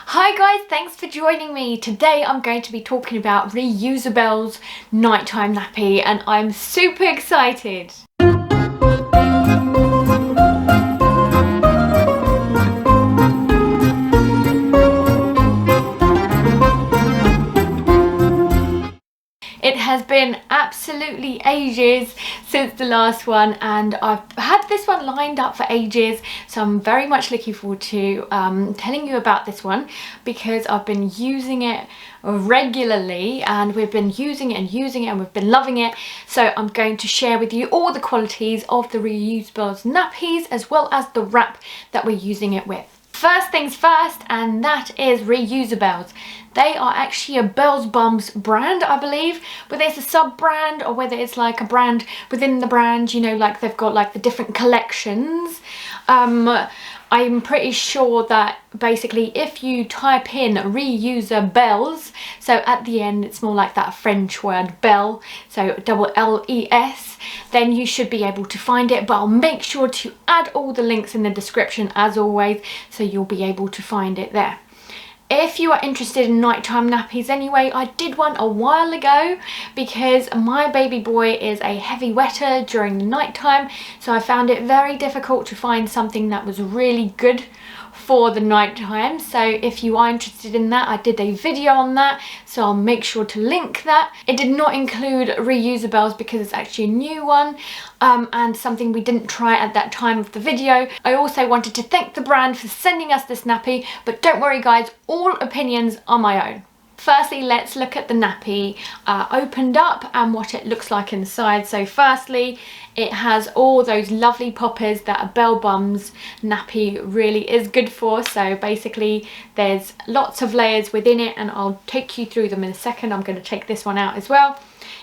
Hi guys, thanks for joining me. Today I'm going to be talking about Reusabelles nighttime nappy and I'm super excited. It has been absolutely ages since the last one and I've had this one lined up for ages, so I'm very much looking forward to telling you about this one because I've been using it regularly and we've been using it and we've been loving it. So I'm going to share with you all the qualities of the Reusabelles nappies as well as the wrap that we're using it with. First things first, and that is Reusabelles. They are actually a Bells Bums brand, I believe, whether it's a sub brand or whether it's like a brand within the brand, you know, like they've got like the different collections. I'm pretty sure that basically if you type in Reusabelles, so at the end it's more like that French word belle, so double L-E-S, then you should be able to find it, but I'll make sure to add all the links in the description as always, so you'll be able to find it there. If you are interested in nighttime nappies anyway, I did one a while ago because my baby boy is a heavy wetter during the nighttime, so I found it very difficult to find something that was really good for the nighttime. So if you are interested in that, I did a video on that, so I'll make sure to link that. It did not include Reusabelles because it's actually a new one and something we didn't try at that time of the video. I also wanted to thank the brand for sending us this nappy, but don't worry guys, all opinions are my own. Firstly, let's look at the nappy opened up and what it looks like inside. So firstly, it has all those lovely poppers that a Bell Bums nappy really is good for. So basically there's lots of layers within it and I'll take you through them in a second. I'm going to take this one out as well.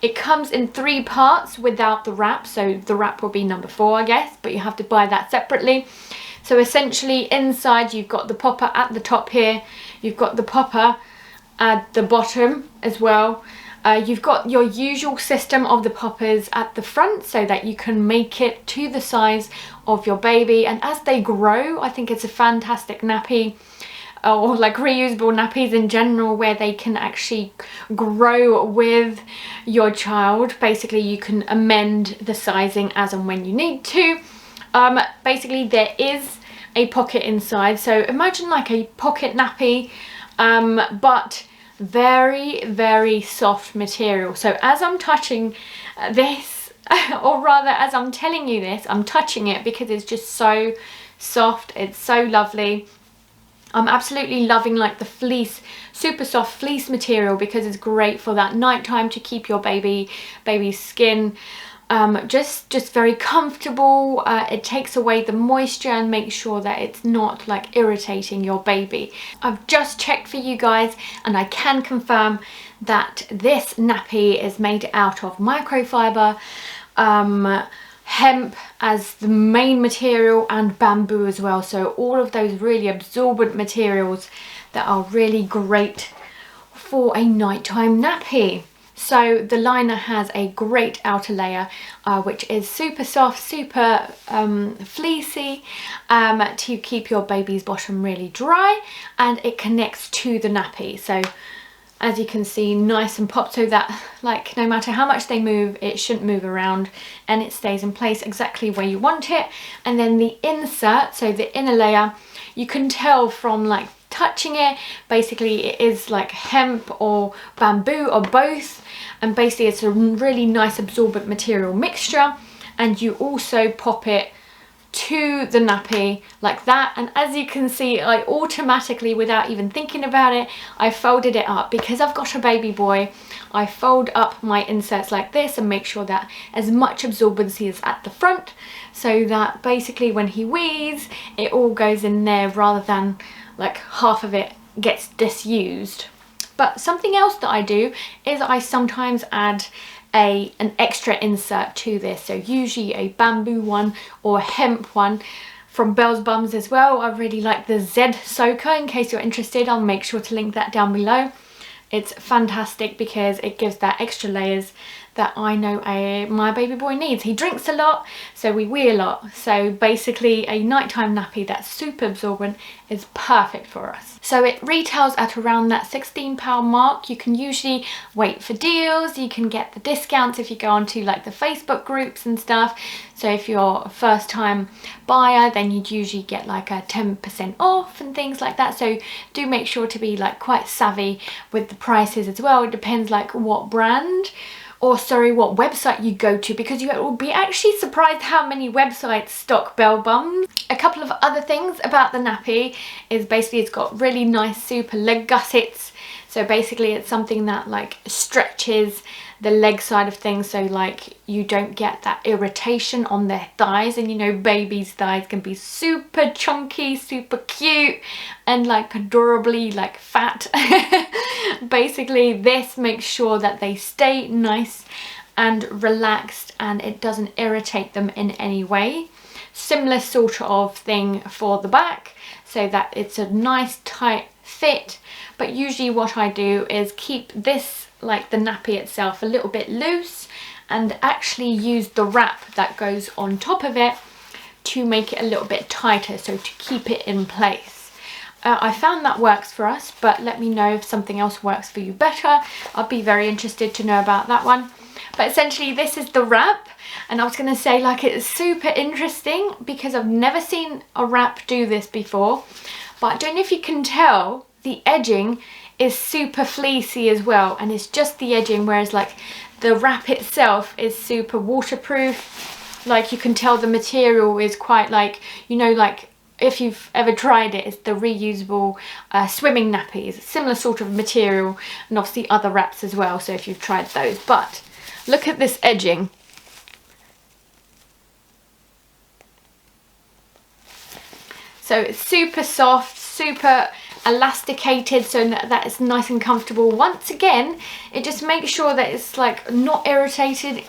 It comes in 3 parts without the wrap, so the wrap will be number 4 I guess, but you have to buy that separately. So essentially inside you've got the popper at the top here, you've got the popper at the bottom as well. You've got your usual system of the poppers at the front so that you can make it to the size of your baby, and as they grow I think it's a fantastic nappy, or like reusable nappies in general, where they can actually grow with your child. Basically you can amend the sizing as and when you need to. Basically there is a pocket inside, so imagine like a pocket nappy, but very soft material. So as I'm touching this, or rather as I'm telling you this, I'm touching it because it's just so soft, it's so lovely. I'm absolutely loving like the fleece, super soft fleece material, because it's great for that nighttime to keep your baby's skin just very comfortable. It takes away the moisture and makes sure that it's not like irritating your baby. I've just checked for you guys and I can confirm that this nappy is made out of microfiber, hemp as the main material, and bamboo as well. So all of those really absorbent materials that are really great for a nighttime nappy. So the liner has a great outer layer which is super soft, super fleecy, to keep your baby's bottom really dry, and it connects to the nappy. So as you can see, nice and popped, so that like no matter how much they move, it shouldn't move around and it stays in place exactly where you want it. And then the insert, so the inner layer, you can tell from like touching it, basically it is like hemp or bamboo or both, and basically it's a really nice absorbent material mixture. And you also pop it to the nappy like that, and as you can see, I automatically, without even thinking about it, I folded it up. Because I've got a baby boy, I fold up my inserts like this and make sure that as much absorbency is at the front, so that basically when he wees it all goes in there rather than like half of it gets disused. But something else that I do is I sometimes add an extra insert to this, so usually a bamboo one or a hemp one from Bells Bums as well. I really like the Z Soaker. In case you're interested, I'll make sure to link that down below. It's fantastic because it gives that extra layers that I know my baby boy needs. He drinks a lot, so we wee a lot. So basically a nighttime nappy that's super absorbent is perfect for us. So it retails at around that £16 mark. You can usually wait for deals, you can get the discounts if you go onto like the Facebook groups and stuff. So if you're a first time buyer, then you'd usually get like a 10% off and things like that. So do make sure to be like quite savvy with the prices as well. It depends like what brand, or sorry, what website you go to, because you will be actually surprised how many websites stock bell bums. A couple of other things about the nappy is basically it's got really nice super leg gussets. So basically it's something that like stretches the leg side of things, so like you don't get that irritation on their thighs. And you know, babies' thighs can be super chunky, super cute, and like adorably like fat. Basically this makes sure that they stay nice and relaxed and it doesn't irritate them in any way. Similar sort of thing for the back, so that it's a nice tight fit. But usually what I do is keep this, like the nappy itself, a little bit loose, and actually use the wrap that goes on top of it to make it a little bit tighter, so to keep it in place. I found that works for us, but let me know if something else works for you better. I'd be very interested to know about that one. But essentially this is the wrap, and I was going to say like it's super interesting because I've never seen a wrap do this before, but I don't know if you can tell, the edging is super fleecy as well, and it's just the edging, whereas like the wrap itself is super waterproof. Like you can tell the material is quite like, you know, like if you've ever tried it, it's the reusable swimming nappies, similar sort of material, and obviously other wraps as well, so if you've tried those. But look at this edging. So it's super soft, super elasticated, so that it's nice and comfortable. Once again, it just makes sure that it's like not irritating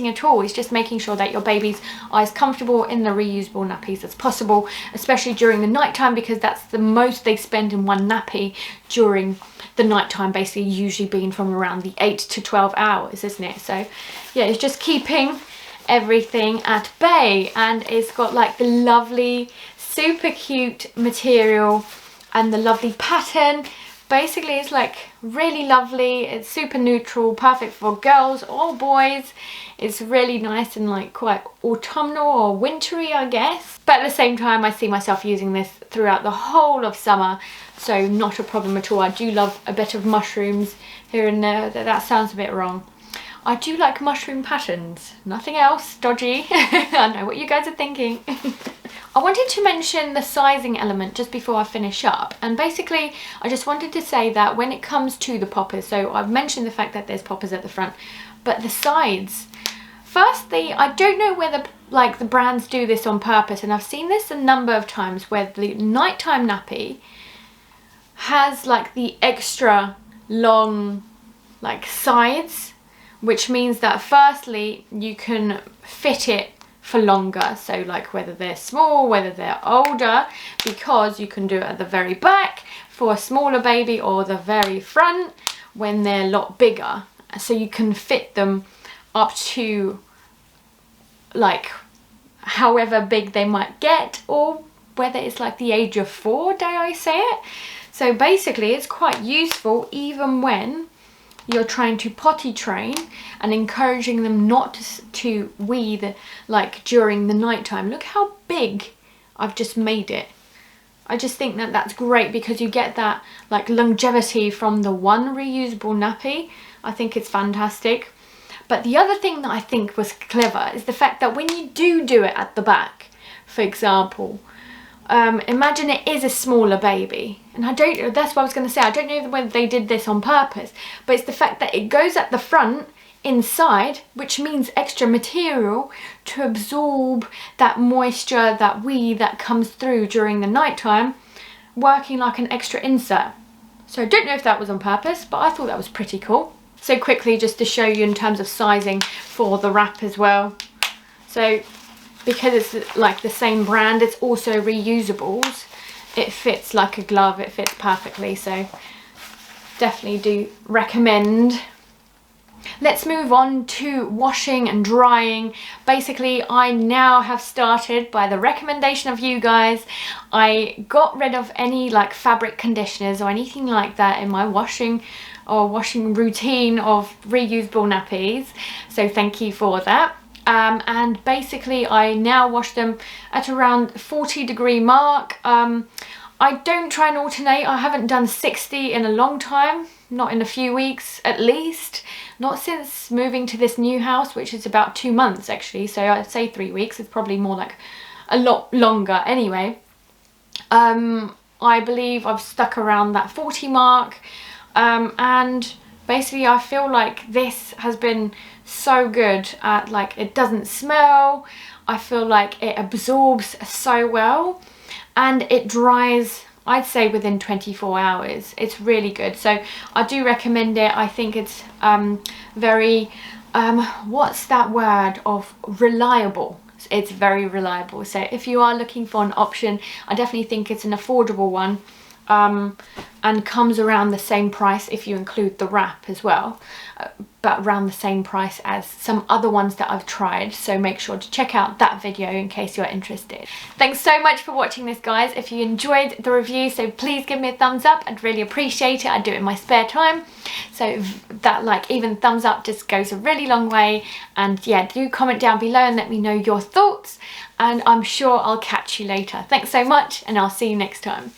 at all. It's just making sure that your babies are as comfortable in the reusable nappies as possible, especially during the nighttime, because that's the most they spend in one nappy during the nighttime, basically usually being from around the 8 to 12 hours, isn't it? So yeah, it's just keeping everything at bay, and it's got like the lovely super cute material and the lovely pattern. Basically it's like really lovely, it's super neutral, perfect for girls or boys. It's really nice and like quite autumnal or wintry, I guess, but at the same time I see myself using this throughout the whole of summer, so not a problem at all. I do love a bit of mushrooms here and there. That sounds a bit wrong. I do like mushroom patterns, nothing else dodgy. I know what you guys are thinking. I wanted to mention the sizing element just before I finish up, and basically I just wanted to say that when it comes to the poppers, so I've mentioned the fact that there's poppers at the front, but the sides, firstly, I don't know whether like the brands do this on purpose, and I've seen this a number of times where the nighttime nappy has like the extra long like sides, which means that firstly you can fit it for longer, so like whether they're small, whether they're older, because you can do it at the very back for a smaller baby or the very front when they're a lot bigger, so you can fit them up to like however big they might get, or whether it's like the age of 4, dare I say it. So basically it's quite useful even when you're trying to potty train and encouraging them not to wee like during the nighttime. Look how big I've just made it. I just think that that's great because you get that like longevity from the one reusable nappy. I think it's fantastic. But the other thing that I think was clever is the fact that when you do it at the back, for example, imagine it is a smaller baby, and that's what I was going to say, I don't know whether they did this on purpose, but it's the fact that it goes at the front inside, which means extra material to absorb that moisture, that wee that comes through during the nighttime, working like an extra insert. So I don't know if that was on purpose, but I thought that was pretty cool. So quickly, just to show you in terms of sizing for the wrap as well. So because it's like the same brand, it's also reusables. It fits like a glove, it fits perfectly, so definitely do recommend. Let's move on to washing and drying. Basically, I now have started, by the recommendation of you guys, I got rid of any like fabric conditioners or anything like that in my washing routine of reusable nappies. So thank you for that. And basically I now wash them at around 40-degree mark. I don't try and alternate. I haven't done 60 in a long time, not in a few weeks at least, not since moving to this new house, which is about 2 months actually, so I'd say 3 weeks. It's probably more like a lot longer anyway. I believe I've stuck around that 40 mark, and basically I feel like this has been so good at, like, it doesn't smell, I feel like it absorbs so well, and it dries, I'd say, within 24 hours. It's really good, so I do recommend it. I think it's very, what's that word of, reliable. It's very reliable. So if you are looking for an option, I definitely think it's an affordable one, and comes around the same price if you include the wrap as well, but around the same price as some other ones that I've tried. So make sure to check out that video in case you're interested. Thanks so much for watching this, guys. If you enjoyed the review, so please give me a thumbs up. I'd really appreciate it. I do it in my spare time, so that, like, even thumbs up just goes a really long way. And yeah, do comment down below and let me know your thoughts, and I'm sure I'll catch you later. Thanks so much, and I'll see you next time.